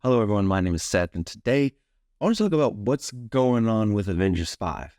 Hello, everyone. My name is Seth, and today I want to talk about what's going on with Avengers 5.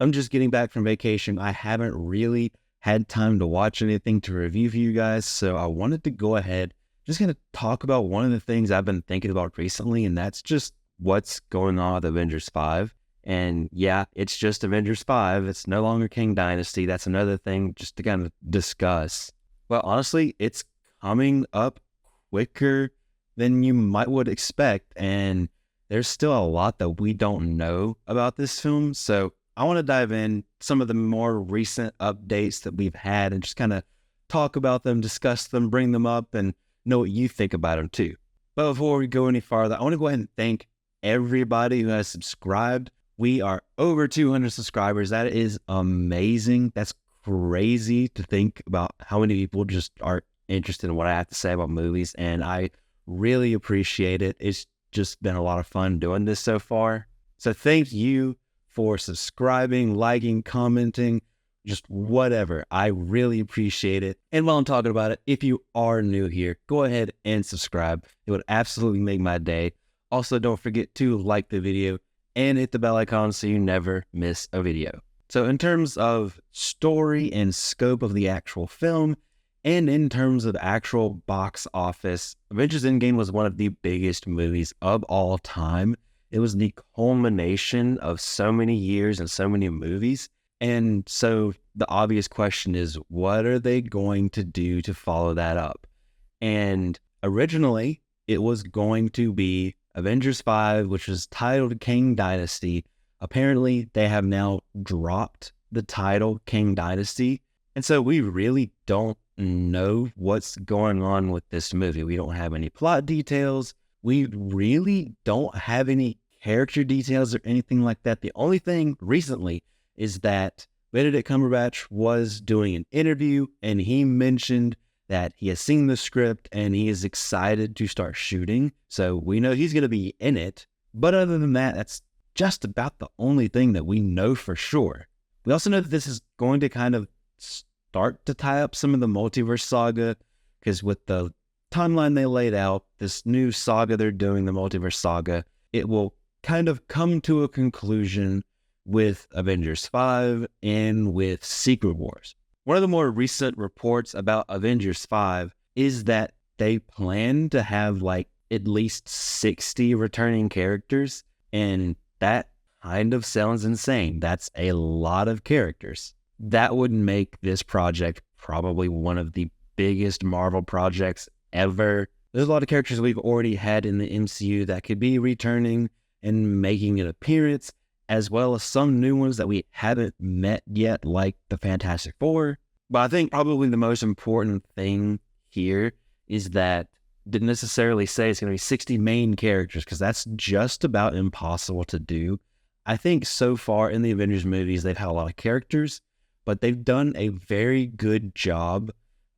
I'm just getting back from vacation. I haven't really had time to watch anything to review for you guys, so I wanted to go ahead, just going to talk about one of the things I've been thinking about recently, and that's just what's going on with Avengers 5. And yeah, it's just Avengers 5. It's no longer King Dynasty. That's another thing just to kind of discuss. But honestly, it's coming up quicker than you might would expect. And there's still a lot that we don't know about this film. So I want to dive in some of the more recent updates that we've had and just kind of talk about them, discuss them, bring them up, and know what you think about them too. But before we go any farther, I want to go ahead and thank everybody who has subscribed. We are over 200 subscribers. That is amazing. That's crazy to think about how many people just are interested in what I have to say about movies. And I really appreciate it. It's just been a lot of fun doing this so far. So thank you for subscribing, liking, commenting, just whatever. I really appreciate it. And while I'm talking about it, if you are new here, go ahead and subscribe. It would absolutely make my day. Also, don't forget to like the video and hit the bell icon so you never miss a video. So in terms of story and scope of the actual film, and in terms of actual box office, Avengers Endgame was one of the biggest movies of all time. It was the culmination of so many years and so many movies. And so the obvious question is, what are they going to do to follow that up? And originally, it was going to be Avengers 5, which was titled King Dynasty. Apparently, they have now dropped the title King Dynasty. And so we really don't know what's going on with this movie. We don't have any plot details. We really don't have any character details or anything like that. The only thing recently is that Benedict Cumberbatch was doing an interview and he mentioned that he has seen the script and he is excited to start shooting. So we know he's going to be in it. But other than that, that's just about the only thing that we know for sure. We also know that this is going to kind of start to tie up some of the multiverse saga, because with the timeline they laid out, this new saga they're doing, the multiverse saga, it will kind of come to a conclusion with Avengers 5 and with Secret Wars. One of the more recent reports about Avengers 5 is that they plan to have like at least 60 returning characters, and that kind of sounds insane. That's a lot of characters. That would make this project probably one of the biggest Marvel projects ever. There's a lot of characters we've already had in the MCU that could be returning and making an appearance, as well as some new ones that we haven't met yet, like the Fantastic Four. But I think probably the most important thing here is that didn't necessarily say it's going to be 60 main characters, because that's just about impossible to do. I think so far in the Avengers movies, they've had a lot of characters, but they've done a very good job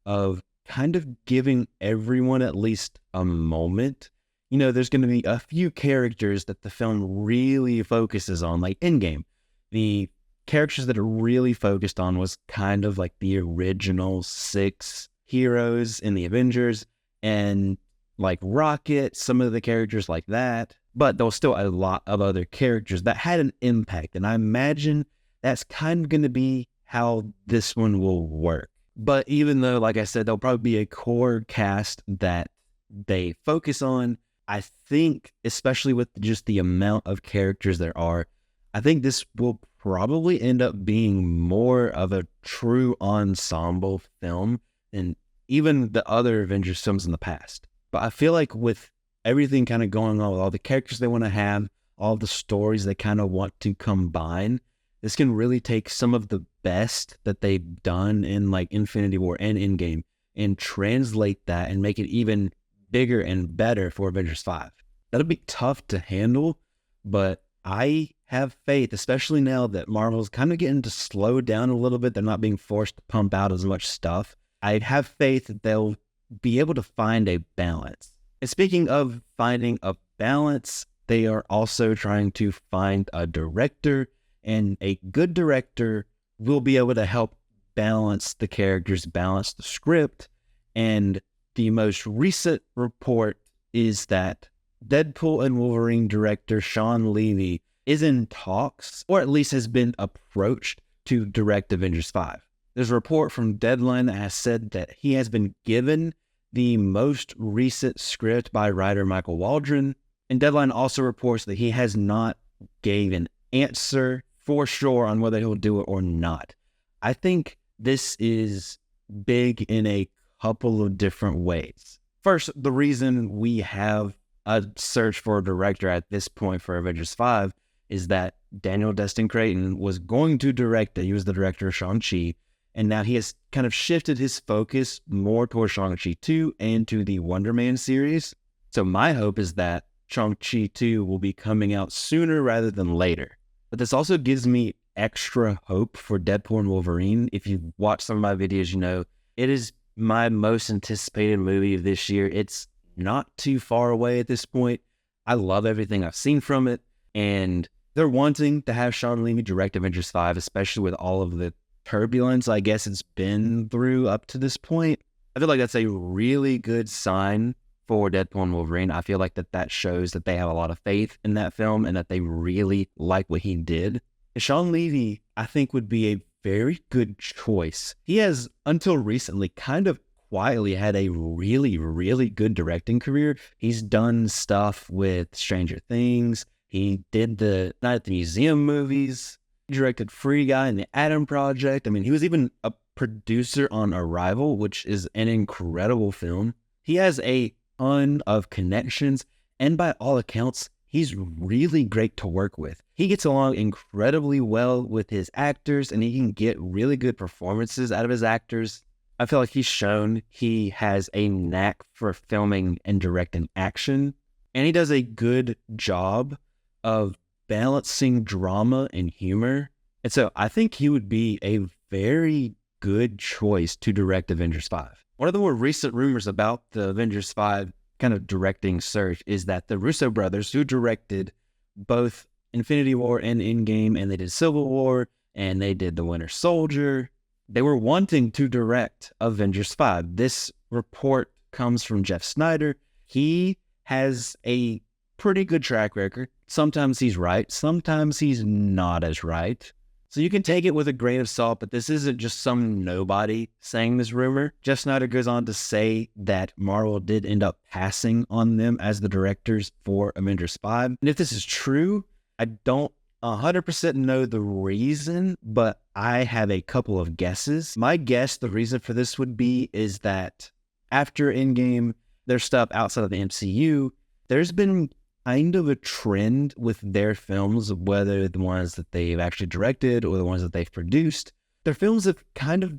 of kind of giving everyone at least a moment. You know, there's going to be a few characters that the film really focuses on, like Endgame. The characters that are really focused on was kind of like the original 6 heroes in the Avengers, and like Rocket, some of the characters like that. But there was still a lot of other characters that had an impact, and I imagine that's kind of going to be how this one will work. But even though, like I said, there'll probably be a core cast that they focus on, I think, especially with just the amount of characters there are, I think this will probably end up being more of a true ensemble film than even the other Avengers films in the past. But I feel like with everything kind of going on, with all the characters they want to have, all the stories they kind of want to combine, this can really take some of the best that they've done in like Infinity War and Endgame and translate that and make it even bigger and better for Avengers 5. That'll be tough to handle, but I have faith, especially now that Marvel's kind of getting to slow down a little bit. They're not being forced to pump out as much stuff. I have faith that they'll be able to find a balance. And speaking of finding a balance, They are also trying to find a director, and a good director will be able to help balance the characters, balance the script. And the most recent report is that Deadpool and Wolverine director Sean Levy is in talks, or at least has been approached to direct Avengers 5. There's a report from Deadline that has said that he has been given the most recent script by writer Michael Waldron, and Deadline also reports that he has not gave an answer for sure on whether he'll do it or not. I think this is big in a couple of different ways. First, the reason we have a search for a director at this point for Avengers 5 is that Daniel Destin Creighton was going to direct it. He was the director of Shang-Chi, and now he has kind of shifted his focus more towards Shang-Chi 2 and to the Wonder Man series. So my hope is that Shang-Chi 2 will be coming out sooner rather than later. But this also gives me extra hope for Deadpool and Wolverine. If you watch some of my videos, you know, it is my most anticipated movie of this year. It's not too far away at this point. I love everything I've seen from it, and they're wanting to have Sean Levy direct Avengers 5, especially with all of the turbulence I guess it's been through up to this point. I feel like that's a really good sign for Deadpool and Wolverine. I feel like that shows that they have a lot of faith in that film and that they really like what he did. And Sean Levy, I think, would be a very good choice. He has, until recently, kind of quietly had a really, really good directing career. He's done stuff with Stranger Things. He did the Night at the Museum movies. He directed Free Guy and the Atom Project. I mean, he was even a producer on Arrival, which is an incredible film. He has a ton of connections, and by all accounts, he's really great to work with. He gets along incredibly well with his actors, and he can get really good performances out of his actors. I feel like he's shown he has a knack for filming and directing action, and he does a good job of balancing drama and humor. And so I think he would be a very good choice to direct Avengers 5. One of the more recent rumors about the Avengers 5 kind of directing search is that the Russo brothers, who directed both Infinity War and Endgame, and they did Civil War, and they did The Winter Soldier, they were wanting to direct Avengers 5. This report comes from Jeff Snyder. He has a pretty good track record. Sometimes he's right, sometimes he's not as right. So you can take it with a grain of salt, but this isn't just some nobody saying this rumor. Jeff Snyder goes on to say that Marvel did end up passing on them as the directors for Avengers 5. And if this is true, I don't 100% know the reason, but I have a couple of guesses. My guess, the reason for this would be, is that after Endgame, their stuff outside of the MCU, there's been kind of a trend with their films, whether the ones that they've actually directed or the ones that they've produced. Their films have kind of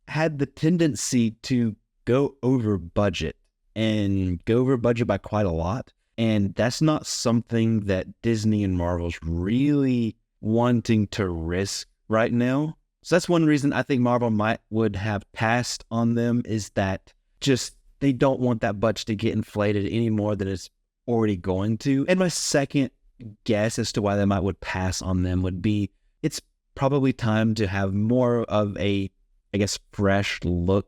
had the tendency to go over budget, and go over budget by quite a lot. And that's not something that Disney and Marvel's really wanting to risk right now. So that's one reason I think Marvel would have passed on them, is that just they don't want that budget to get inflated any more than it's already going to. And my second guess as to why they would pass on them would be, it's probably time to have more of a, I guess, fresh look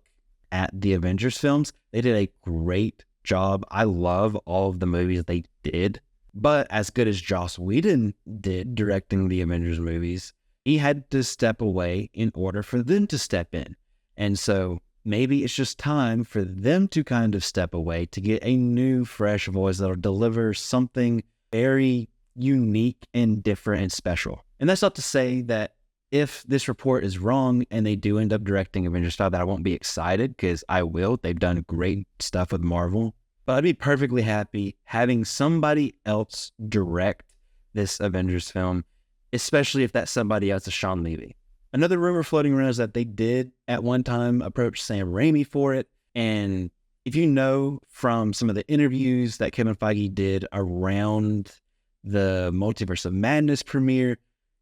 at the Avengers films. They did a great job. I love all of the movies they did, but as good as Joss Whedon did directing the Avengers movies, he had to step away in order for them to step in. And so maybe it's just time for them to kind of step away to get a new, fresh voice that'll deliver something very unique and different and special. And that's not to say that if this report is wrong and they do end up directing Avengers 5, that I won't be excited, because I will. They've done great stuff with Marvel. But I'd be perfectly happy having somebody else direct this Avengers film, especially if that somebody else is Sean Levy. Another rumor floating around is that they did at one time approach Sam Raimi for it. And if you know from some of the interviews that Kevin Feige did around the Multiverse of Madness premiere,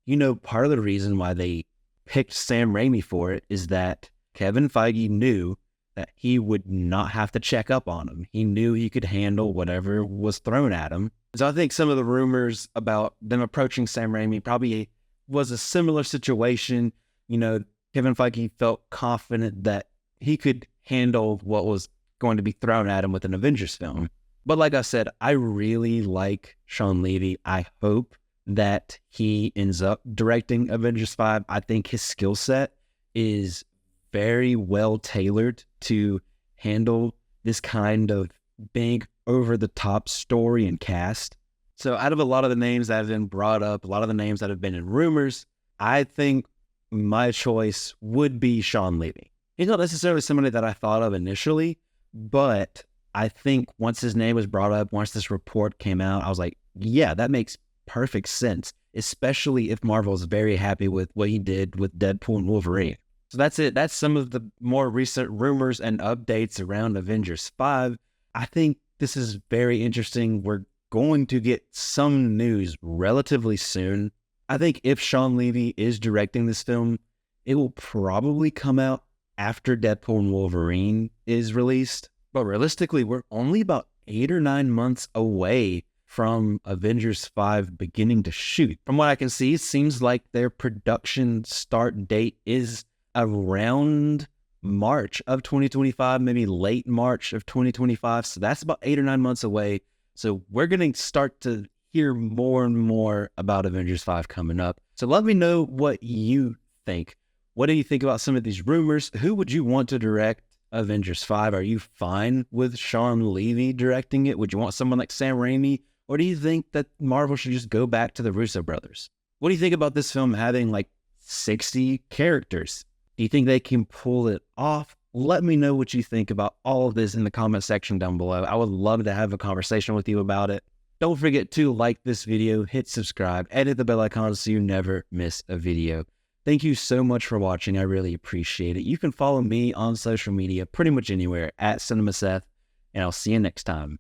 you know, part of the reason why they picked Sam Raimi for it is that Kevin Feige knew that he would not have to check up on him. He knew he could handle whatever was thrown at him. So I think some of the rumors about them approaching Sam Raimi probably was a similar situation. You know, Kevin Feige felt confident that he could handle what was going to be thrown at him with an Avengers film. But like I said, I really like Sean Levy. I hope that he ends up directing Avengers 5. I think his skill set is very well tailored to handle this kind of big over-the-top story and cast. So out of a lot of the names that have been brought up, a lot of the names that have been in rumors, I think my choice would be Sean Levy. He's not necessarily somebody that I thought of initially, but I think once his name was brought up, once this report came out, I was like, yeah, that makes perfect sense, especially if Marvel is very happy with what he did with Deadpool and Wolverine. So that's it. That's some of the more recent rumors and updates around Avengers 5. I think this is very interesting. We're going to get some news relatively soon. I think if Sean Levy is directing this film, it will probably come out after Deadpool and Wolverine is released. But realistically, we're only about 8 or 9 months away from Avengers 5 beginning to shoot. From what I can see, it seems like their production start date is around March of 2025, maybe late March of 2025. So that's about 8 or 9 months away. So we're going to start to hear more and more about Avengers 5 coming up. So let me know what you think. What do you think about some of these rumors? Who would you want to direct Avengers 5? Are you fine with Sean Levy directing it? Would you want someone like Sam Raimi? Or do you think that Marvel should just go back to the Russo brothers? What do you think about this film having like 60 characters? Do you think they can pull it off? Let me know what you think about all of this in the comment section down below. I would love to have a conversation with you about it. Don't forget to like this video, hit subscribe, and hit the bell icon so you never miss a video. Thank you so much for watching. I really appreciate it. You can follow me on social media pretty much anywhere at CinemaSeth, and I'll see you next time.